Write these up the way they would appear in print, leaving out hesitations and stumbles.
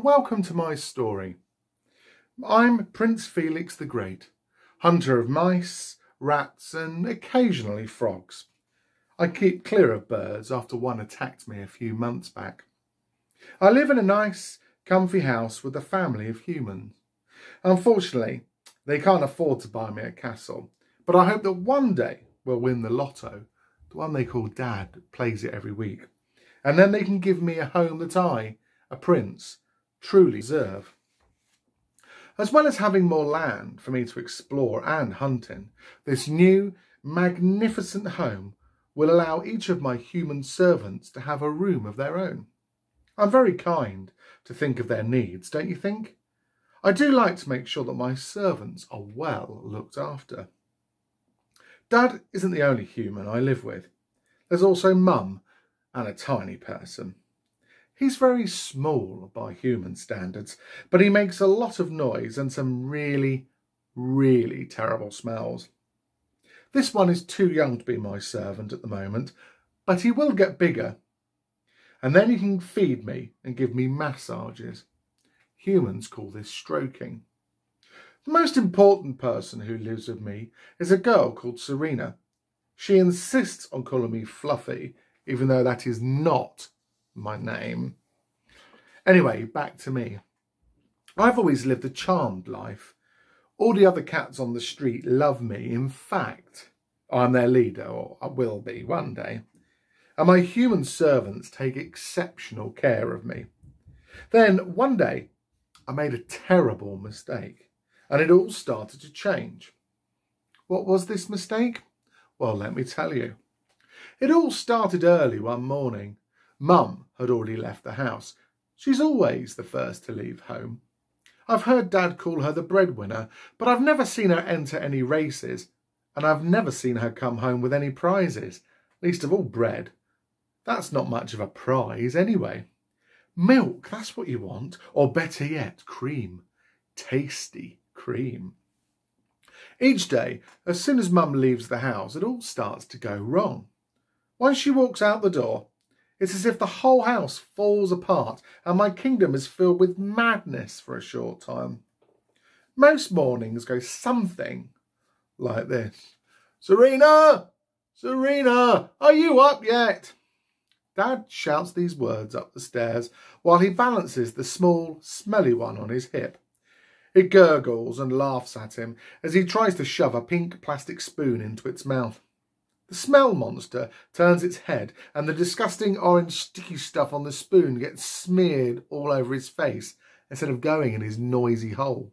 and welcome to my story. I'm Prince Felix the Great, hunter of mice, rats and occasionally frogs. I keep clear of birds after one attacked me a few months back. I live in a nice, comfy house with a family of humans. Unfortunately, they can't afford to buy me a castle, but I hope that one day we'll win the lotto, the one they call Dad plays it every week, and then they can give me a home that I, a prince, truly deserve. As well as having more land for me to explore and hunt in, this new, magnificent home will allow each of my human servants to have a room of their own. I'm very kind to think of their needs, don't you think? I do like to make sure that my servants are well looked after. Dad isn't the only human I live with. There's also Mum and a tiny person. He's very small by human standards, but he makes a lot of noise and some really, really terrible smells. This one is too young to be my servant at the moment, but he will get bigger. And then he can feed me and give me massages. Humans call this stroking. The most important person who lives with me is a girl called Serena. She insists on calling me Fluffy, even though that is not my name. Anyway, back to me. I've always lived a charmed life. All the other cats on the street love me. In fact, I'm their leader, or I will be one day. And my human servants take exceptional care of me. Then one day, I made a terrible mistake, and it all started to change. What was this mistake? Well, let me tell you. It all started early one morning. Mum had already left the house. She's always the first to leave home. I've heard Dad call her the breadwinner, but I've never seen her enter any races, and I've never seen her come home with any prizes, least of all bread. That's not much of a prize anyway. Milk, that's what you want, or better yet, cream. Tasty cream. Each day, as soon as Mum leaves the house, it all starts to go wrong. Once she walks out the door, it's as if the whole house falls apart and my kingdom is filled with madness for a short time. Most mornings go something like this. Serena! Serena! Are you up yet? Dad shouts these words up the stairs while he balances the small, smelly one on his hip. It gurgles and laughs at him as he tries to shove a pink plastic spoon into its mouth. The smell monster turns its head and the disgusting orange sticky stuff on the spoon gets smeared all over his face instead of going in his noisy hole.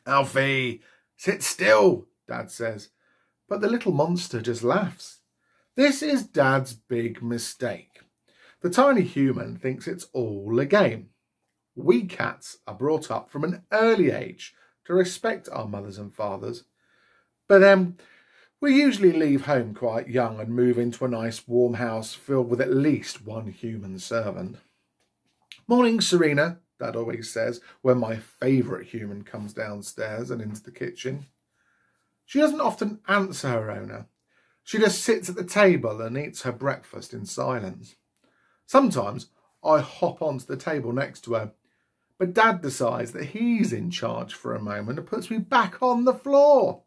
Alfie, sit still, Dad says, but the little monster just laughs. This is Dad's big mistake. The tiny human thinks it's all a game. We cats are brought up from an early age to respect our mothers and fathers. But we usually leave home quite young and move into a nice warm house filled with at least one human servant. Morning, Serena, Dad always says when my favourite human comes downstairs and into the kitchen. She doesn't often answer her owner. She just sits at the table and eats her breakfast in silence. Sometimes I hop onto the table next to her, but Dad decides that he's in charge for a moment and puts me back on the floor.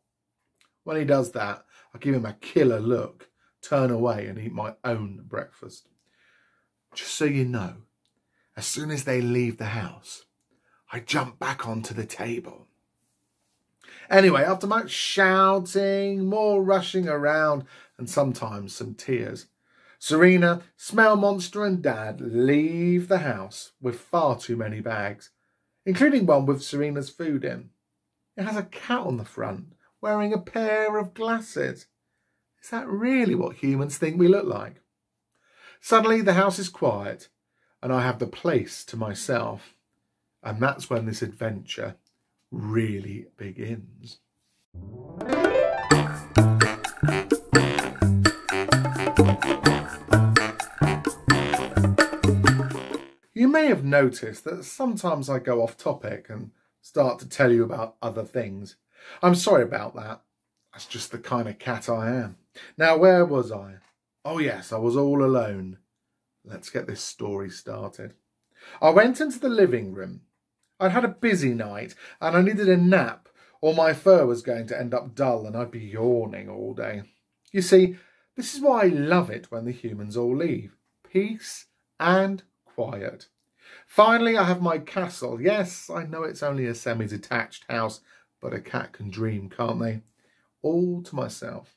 When he does that, I give him a killer look, turn away and eat my own breakfast. Just so you know, as soon as they leave the house, I jump back onto the table. Anyway, after much shouting, more rushing around, and sometimes some tears, Serena, Smell Monster and Dad leave the house with far too many bags, including one with Serena's food in. It has a cat on the front, wearing a pair of glasses. Is that really what humans think we look like? Suddenly the house is quiet, and I have the place to myself. And that's when this adventure really begins. You may have noticed that sometimes I go off topic and start to tell you about other things. I'm sorry about that. That's just the kind of cat I am. Now, where was I? Oh yes, I was all alone. Let's get this story started. I went into the living room. I'd had a busy night and I needed a nap, or my fur was going to end up dull and I'd be yawning all day. You see, this is why I love it when the humans all leave. Peace and quiet. Finally, I have my castle. Yes, I know it's only a semi-detached house, but a cat can dream, can't they? All to myself.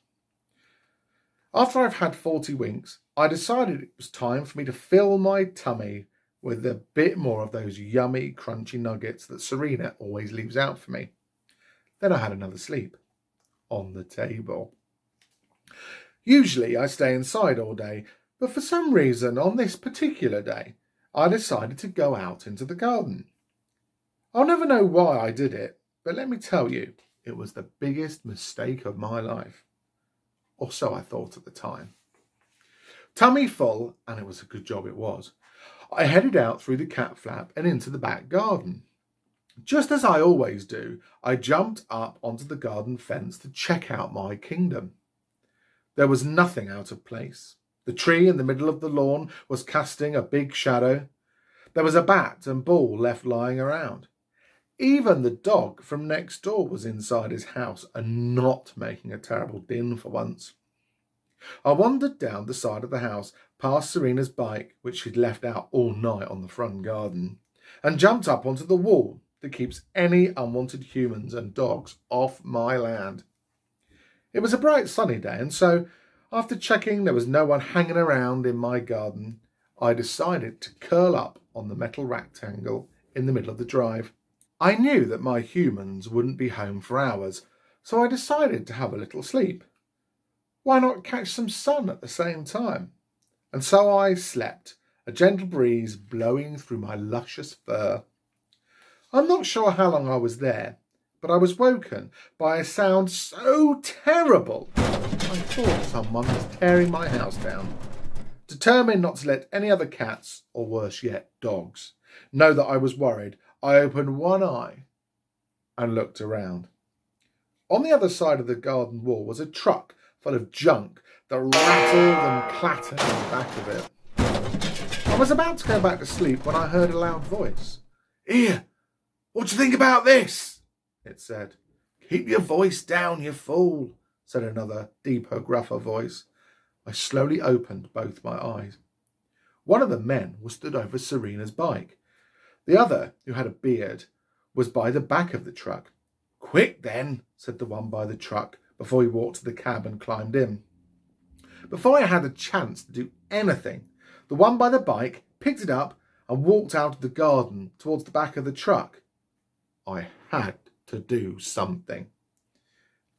After I've had 40 winks, I decided it was time for me to fill my tummy with a bit more of those yummy, crunchy nuggets that Serena always leaves out for me. Then I had another sleep on the table. Usually I stay inside all day, but for some reason on this particular day, I decided to go out into the garden. I'll never know why I did it, but let me tell you, it was the biggest mistake of my life. Or so I thought at the time. Tummy full, and it was a good job it was, I headed out through the cat flap and into the back garden. Just as I always do, I jumped up onto the garden fence to check out my kingdom. There was nothing out of place. The tree in the middle of the lawn was casting a big shadow. There was a bat and ball left lying around. Even the dog from next door was inside his house and not making a terrible din for once. I wandered down the side of the house past Serena's bike, which she'd left out all night on the front garden, and jumped up onto the wall that keeps any unwanted humans and dogs off my land. It was a bright sunny day, and so, after checking there was no one hanging around in my garden, I decided to curl up on the metal rectangle in the middle of the drive. I knew that my humans wouldn't be home for hours, so I decided to have a little sleep. Why not catch some sun at the same time? And so I slept, a gentle breeze blowing through my luscious fur. I'm not sure how long I was there, but I was woken by a sound so terrible I thought someone was tearing my house down. Determined not to let any other cats, or worse yet, dogs, know that I was worried, I opened one eye and looked around. On the other side of the garden wall was a truck full of junk that rattled and clattered in the back of it. I was about to go back to sleep when I heard a loud voice. "Here, what do you think about this?" it said. "Keep your voice down, you fool," said another, deeper, gruffer voice. I slowly opened both my eyes. One of the men was stood over Serena's bike. The other, who had a beard, was by the back of the truck. "Quick then," said the one by the truck, before he walked to the cab and climbed in. Before I had a chance to do anything, the one by the bike picked it up and walked out of the garden towards the back of the truck. I had to do something.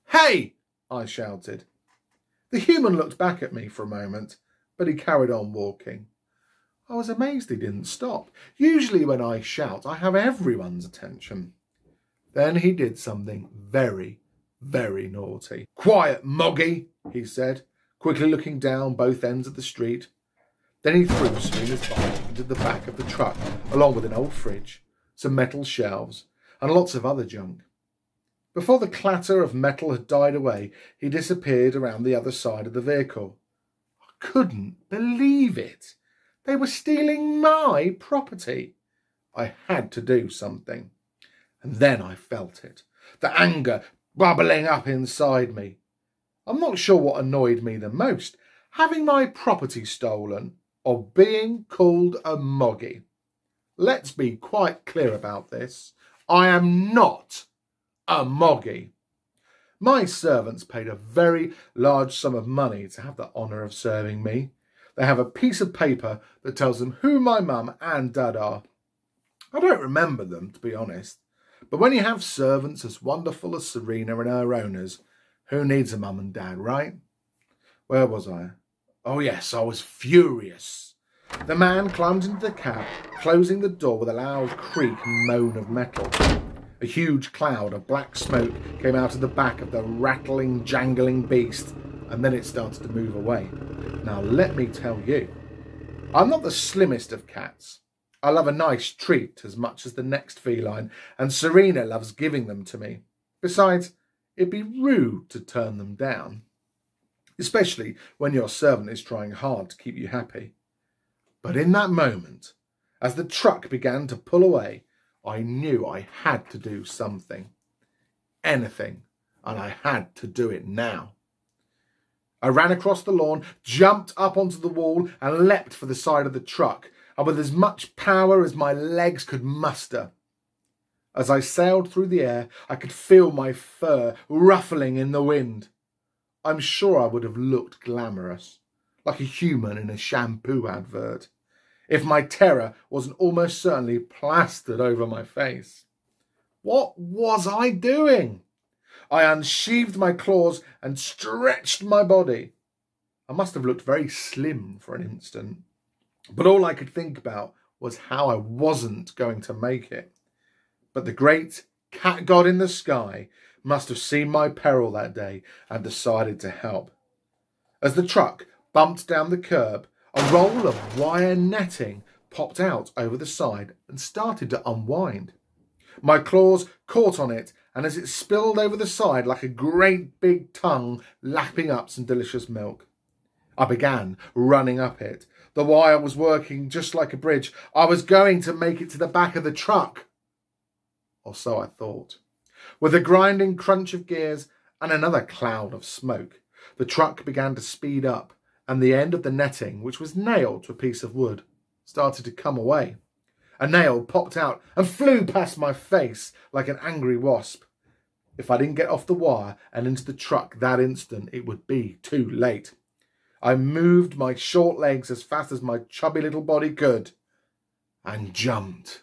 "Hey!" I shouted. The human looked back at me for a moment, but he carried on walking. I was amazed he didn't stop. Usually when I shout, I have everyone's attention. Then he did something very, very naughty. "Quiet, Moggy," he said, quickly looking down both ends of the street. Then he threw Serena's bike into the back of the truck, along with an old fridge, some metal shelves, and lots of other junk. Before the clatter of metal had died away, he disappeared around the other side of the vehicle. I couldn't believe it. They were stealing my property. I had to do something. And then I felt it, the anger bubbling up inside me. I'm not sure what annoyed me the most, having my property stolen or being called a Moggy. Let's be quite clear about this. I am not a Moggy. My servants paid a very large sum of money to have the honour of serving me. They have a piece of paper that tells them who my mum and dad are. I don't remember them, to be honest. But when you have servants as wonderful as Serena and her owners, who needs a mum and dad, right? Where was I? Oh yes, I was furious. The man climbed into the cab, closing the door with a loud creak and moan of metal. A huge cloud of black smoke came out of the back of the rattling, jangling beast, and then it started to move away. Now let me tell you, I'm not the slimmest of cats. I love a nice treat as much as the next feline, and Serena loves giving them to me. Besides, it'd be rude to turn them down, especially when your servant is trying hard to keep you happy. But in that moment, As the truck began to pull away, I knew I had to do something. Anything, and I had to do it now. I ran across the lawn, jumped up onto the wall and leapt for the side of the truck, and with as much power as my legs could muster. As I sailed through the air, I could feel my fur ruffling in the wind. I'm sure I would have looked glamorous, like a human in a shampoo advert, if my terror wasn't almost certainly plastered over my face. What was I doing? I unsheathed my claws and stretched my body. I must have looked very slim for an instant, but all I could think about was how I wasn't going to make it. But the great cat god in the sky must have seen my peril that day and decided to help. As the truck bumped down the curb, a roll of wire netting popped out over the side and started to unwind. My claws caught on it, and as it spilled over the side like a great big tongue lapping up some delicious milk, I began running up it. The wire was working just like a bridge. I was going to make it to the back of the truck. Or so I thought. With a grinding crunch of gears and another cloud of smoke, the truck began to speed up, and the end of the netting, which was nailed to a piece of wood, started to come away. A nail popped out and flew past my face like an angry wasp. If I didn't get off the wire and into the truck that instant, it would be too late. I moved my short legs as fast as my chubby little body could and jumped.